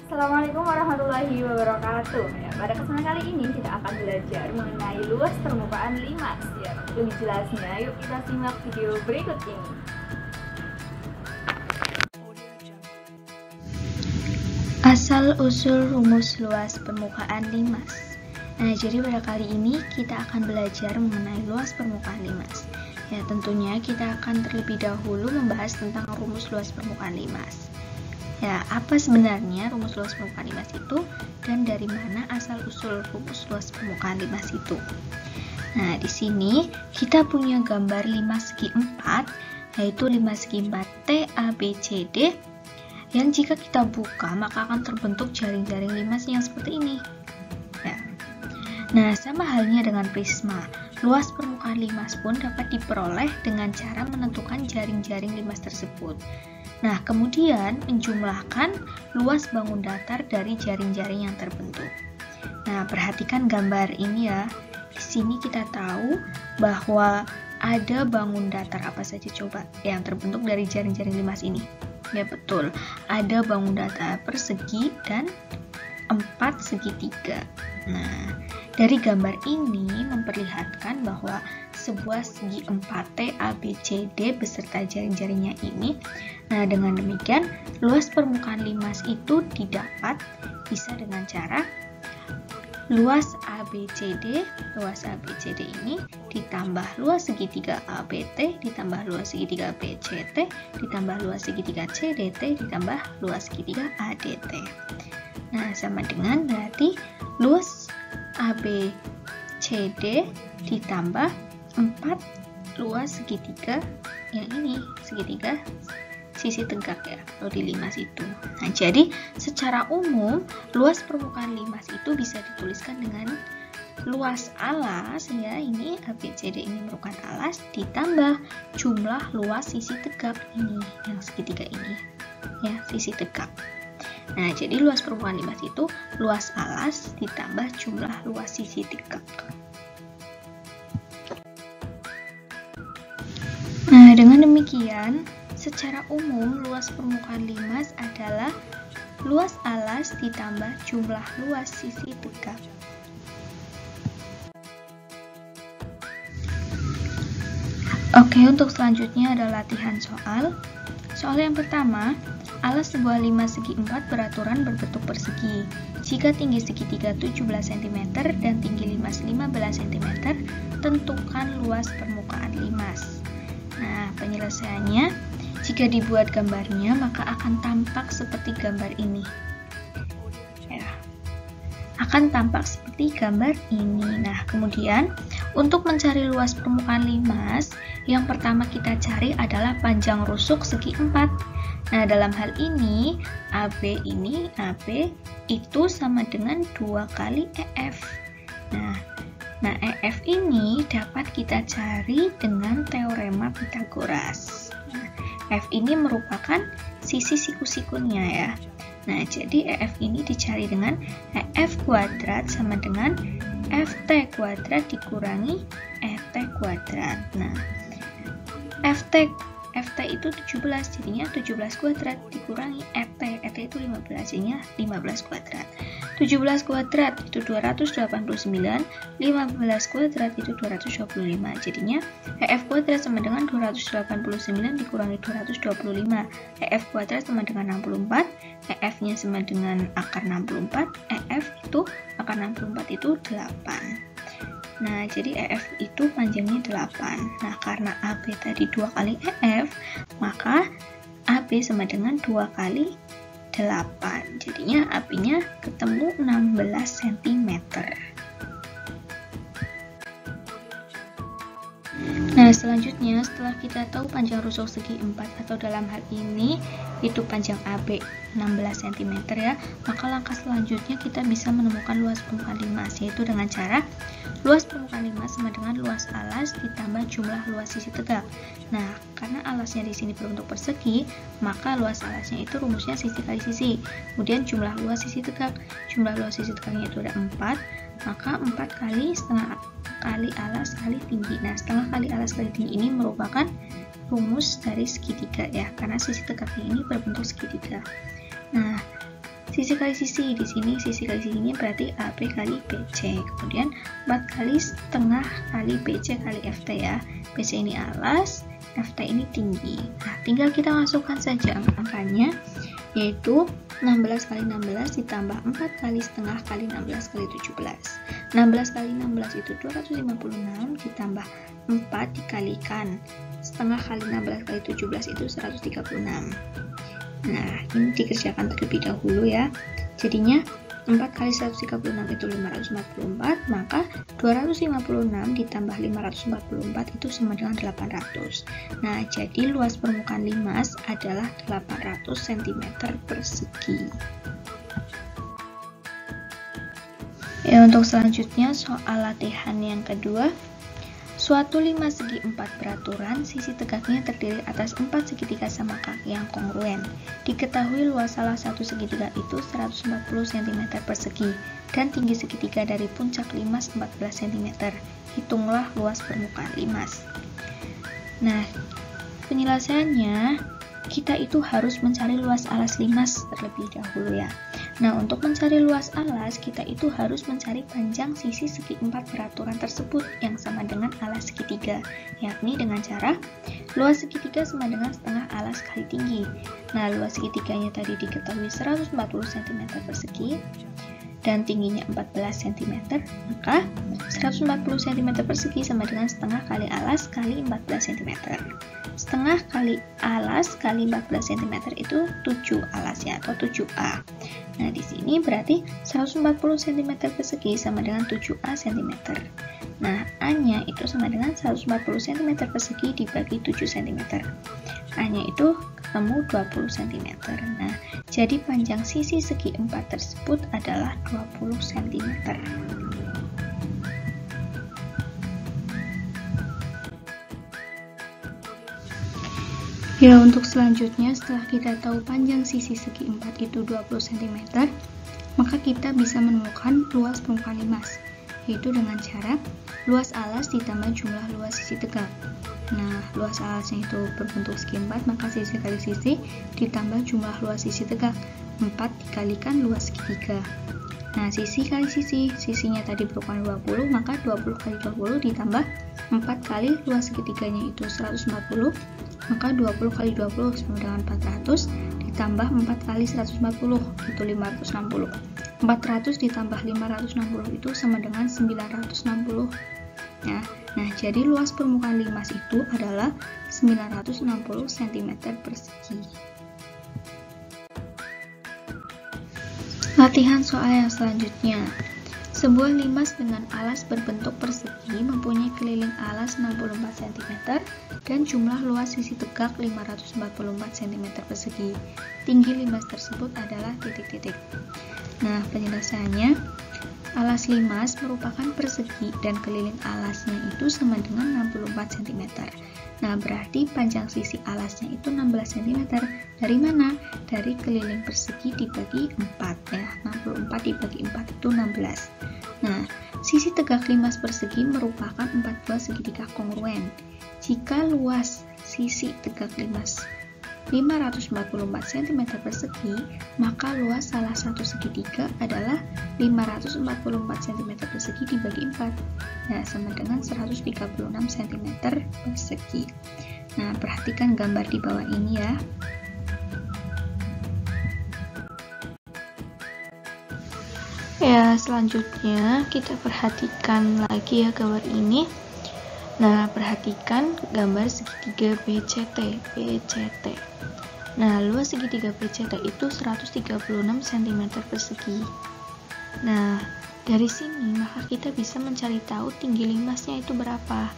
Assalamualaikum warahmatullahi wabarakatuh. Ya, pada kesempatan kali ini kita akan belajar mengenai luas permukaan limas. Ya, lebih jelasnya, yuk kita simak video berikut ini. Asal-usul rumus luas permukaan limas. Nah, jadi pada kali ini kita akan belajar mengenai luas permukaan limas. Ya, tentunya kita akan terlebih dahulu membahas tentang rumus luas permukaan limas. Ya, apa sebenarnya rumus luas permukaan limas itu dan dari mana asal-usul rumus luas permukaan limas itu? Nah, di sini kita punya gambar limas segi 4, yaitu limas segi 4 TABCD, yang jika kita buka maka akan terbentuk jaring-jaring limas yang seperti ini. Ya. Nah, sama halnya dengan prisma. Luas permukaan limas pun dapat diperoleh dengan cara menentukan jaring-jaring limas tersebut. Nah, kemudian menjumlahkan luas bangun datar dari jaring-jaring yang terbentuk. Nah, perhatikan gambar ini ya. Di sini kita tahu bahwa ada bangun datar apa saja coba yang terbentuk dari jaring-jaring limas ini. Ya betul, ada bangun datar persegi dan 4 segitiga. Nah, dari gambar ini memperlihatkan bahwa sebuah segi 4T ABCD beserta jaring-jaringnya ini. Nah, dengan demikian luas permukaan limas itu didapat bisa dengan cara luas ABCD ini ditambah luas segitiga ABT ditambah luas segitiga BCT ditambah luas segitiga CDT ditambah luas segitiga ADT. Nah, sama dengan berarti luas ABCD ditambah 4 luas segitiga yang ini, segitiga sisi tegak ya, kalau di limas itu. Nah, jadi secara umum luas permukaan limas itu bisa dituliskan dengan luas alas ya, ini ABCD ini merupakan alas ditambah jumlah luas sisi tegak ini, yang segitiga ini ya, sisi tegak. Nah, jadi luas permukaan limas itu luas alas ditambah jumlah luas sisi tegak. Nah, dengan demikian secara umum luas permukaan limas adalah luas alas ditambah jumlah luas sisi tegak. Oke, untuk selanjutnya ada latihan soal. Soal yang pertama, alas sebuah limas segi 4 beraturan berbentuk persegi. Jika tinggi segitiga 17 cm dan tinggi limas 15 cm, tentukan luas permukaan limas. Nah, penyelesaiannya, jika dibuat gambarnya maka akan tampak seperti gambar ini. Ya, akan tampak seperti gambar ini. Nah, kemudian untuk mencari luas permukaan limas, yang pertama kita cari adalah panjang rusuk segi 4. Nah, dalam hal ini AB itu sama dengan 2 kali EF. Nah, EF ini dapat kita cari dengan teorema Pythagoras. Nah, F ini merupakan sisi siku-sikunya ya. Nah, jadi EF ini dicari dengan EF kuadrat sama dengan FT kuadrat dikurangi ET kuadrat. Nah, FT itu 17, jadinya 17 kuadrat dikurangi ET itu 15, jadinya 15 kuadrat. 17 kuadrat itu 289, 15 kuadrat itu 225, jadinya EF kuadrat sama dengan 289 dikurangi 225, EF kuadrat sama dengan 64, EF nya sama dengan akar 64, EF itu akar 64 itu 8. Nah, jadi EF itu panjangnya 8. Nah, karena AB tadi 2 kali EF, maka AB sama dengan 2 kali 8. Jadinya AB-nya ketemu 16 cm. Nah, selanjutnya setelah kita tahu panjang rusuk segi 4 atau dalam hal ini itu panjang AB 16 cm ya, maka langkah selanjutnya kita bisa menemukan luas permukaan limas, yaitu dengan cara luas permukaan limas sama dengan luas alas ditambah jumlah luas sisi tegak. Nah, karena alasnya di sini berbentuk persegi, maka luas alasnya itu rumusnya sisi kali sisi. Kemudian jumlah luas sisi tegak. Jumlah luas sisi tegaknya itu ada 4, maka 4 kali setengah kali alas kali tinggi. Nah, setengah kali alas kali tinggi ini merupakan rumus dari segitiga ya, karena sisi tegaknya ini berbentuk segitiga. Nah, Sisi kali sisi, di sini sisi kali sisinya berarti AB kali BC. Kemudian 4 kali setengah kali BC kali FT ya. BC ini alas, FT ini tinggi. Nah, tinggal kita masukkan saja angka-angkanya, yaitu 16 kali 16 ditambah 4 kali setengah kali 16 kali 17. 16 kali 16 itu 256 ditambah 4 dikalikan setengah kali 16 kali 17 itu 136. Nah, ini dikerjakan terlebih dahulu ya. Jadinya 4 kali 136 itu 544, maka 256 ditambah 544 itu sama dengan 800. Nah, jadi luas permukaan limas adalah 800 cm persegi. Ya, untuk selanjutnya soal latihan yang kedua. Suatu limas segi 4 beraturan, sisi tegaknya terdiri atas 4 segitiga sama kaki yang kongruen. Diketahui luas salah satu segitiga itu 140 cm persegi dan tinggi segitiga dari puncak limas 14 cm. Hitunglah luas permukaan limas. Nah, penyelesaiannya kita itu harus mencari luas alas limas terlebih dahulu ya. Nah, untuk mencari luas alas, kita itu harus mencari panjang sisi segi 4 beraturan tersebut yang sama dengan alas segitiga, yakni dengan cara luas segitiga sama dengan setengah alas kali tinggi. Nah, luas segitiganya tadi diketahui 140 cm persegi dan tingginya 14 cm, maka 140 cm persegi sama dengan setengah kali alas kali 14 cm. Setengah kali alas kali 14 cm itu 7 alas ya, atau 7A. Nah, di sini berarti 140 cm persegi sama dengan 7A cm. Nah, A-nya itu sama dengan 140 cm persegi dibagi 7 cm. A-nya itu ketemu 20 cm. Nah, jadi panjang sisi segi 4 tersebut adalah 20 cm. Ya, untuk selanjutnya setelah kita tahu panjang sisi segi 4 itu 20 cm, maka kita bisa menemukan luas permukaan limas, yaitu dengan cara luas alas ditambah jumlah luas sisi tegak. Nah, luas alasnya itu berbentuk segi 4, maka sisi kali sisi ditambah jumlah luas sisi tegak, 4 dikalikan luas segitiga. Nah, sisi kali sisi, sisinya tadi berukuran 20, maka 20 kali 20 ditambah 4 kali luas segitiganya itu 140, maka 20 kali 20 sama dengan 400 ditambah 4 kali 140 itu 560. 400 ditambah 560 itu sama dengan 960 ya. Nah, jadi luas permukaan limas itu adalah 960 cm persegi. Latihan soal yang selanjutnya. Sebuah limas dengan alas berbentuk persegi mempunyai keliling alas 64 cm dan jumlah luas sisi tegak 544 cm persegi. Tinggi limas tersebut adalah titik-titik. Nah, penjelasannya, alas limas merupakan persegi dan keliling alasnya itu sama dengan 64 cm. Nah, berarti panjang sisi alasnya itu 16 cm. Dari mana? Dari keliling persegi dibagi 4 ya. 64 dibagi 4 itu 16. Nah, sisi tegak limas persegi merupakan 4 buah segitiga kongruen. Jika luas sisi tegak limas 544 cm persegi, maka luas salah satu segitiga adalah 544 cm persegi dibagi 4. Nah, sama dengan 136 cm persegi. Nah, perhatikan gambar di bawah ini ya. Ya, selanjutnya kita perhatikan lagi ya gambar ini. Nah, perhatikan gambar segitiga BCT. Nah, luas segitiga BCT itu 136 cm persegi. Nah, dari sini maka kita bisa mencari tahu tinggi limasnya itu berapa,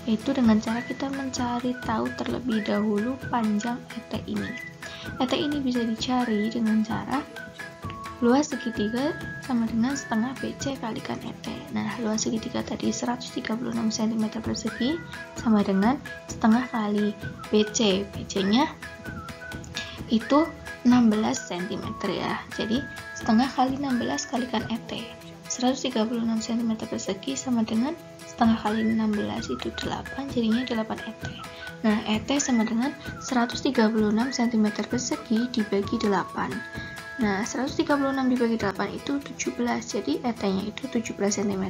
yaitu dengan cara kita mencari tahu terlebih dahulu panjang ET ini. ET ini bisa dicari dengan cara luas segitiga sama dengan setengah BC kalikan ET. Nah, luas segitiga tadi 136 cm persegi sama dengan setengah kali BC. BC-nya itu 16 cm ya. Jadi, setengah kali 16 kalikan ET. 136 cm persegi sama dengan setengah kali 16 itu 8, jadinya 8 ET. Nah, ET sama dengan 136 cm persegi dibagi 8. Nah, 136 dibagi 8 itu 17, jadi ET-nya itu 17 cm.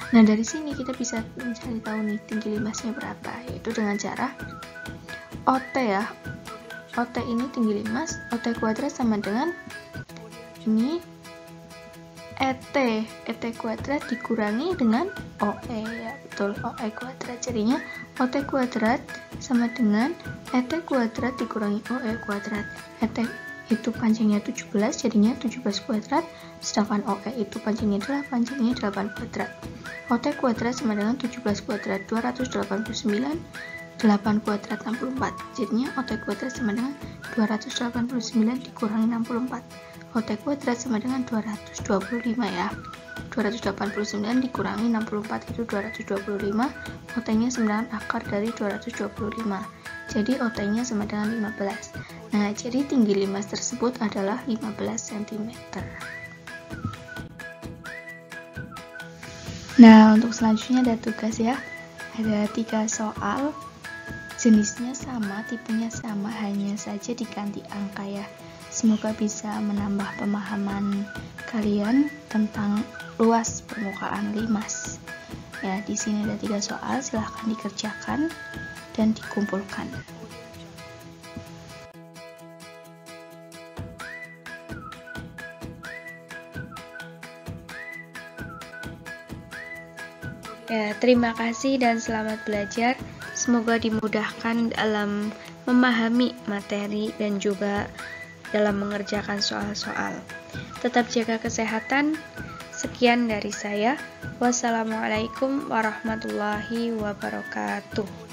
Nah, dari sini kita bisa mencari tahu nih tinggi limasnya berapa, yaitu dengan cara OT ya. OT ini tinggi limas, OT kuadrat sama dengan ini ET kuadrat dikurangi dengan OE ya, betul, OE kuadrat. Jadinya OT kuadrat sama dengan ET kuadrat dikurangi OE kuadrat. ET itu panjangnya 17, jadinya 17 kuadrat, sedangkan OE itu panjangnya 8, jadinya 8 kuadrat. OT kuadrat sama dengan 17 kuadrat 289, 8 kuadrat 64, jadinya OT kuadrat sama dengan 289 dikurangi 64. OT kuadrat sama dengan 225 ya. 289 dikurangi 64 itu 225. OT-nya sama dengan akar dari 225. Jadi OT-nya sama dengan 15. Nah, jadi tinggi limas tersebut adalah 15 cm. Nah, untuk selanjutnya ada tugas ya. Ada 3 soal. Jenisnya sama, tipenya sama, hanya saja diganti angka ya. Semoga bisa menambah pemahaman kalian tentang luas permukaan limas. Ya, di sini ada 3 soal, silahkan dikerjakan dan dikumpulkan. Ya, terima kasih dan selamat belajar. Semoga dimudahkan dalam memahami materi dan juga dalam mengerjakan soal-soal. Tetap jaga kesehatan. Sekian dari saya. Wassalamualaikum warahmatullahi wabarakatuh.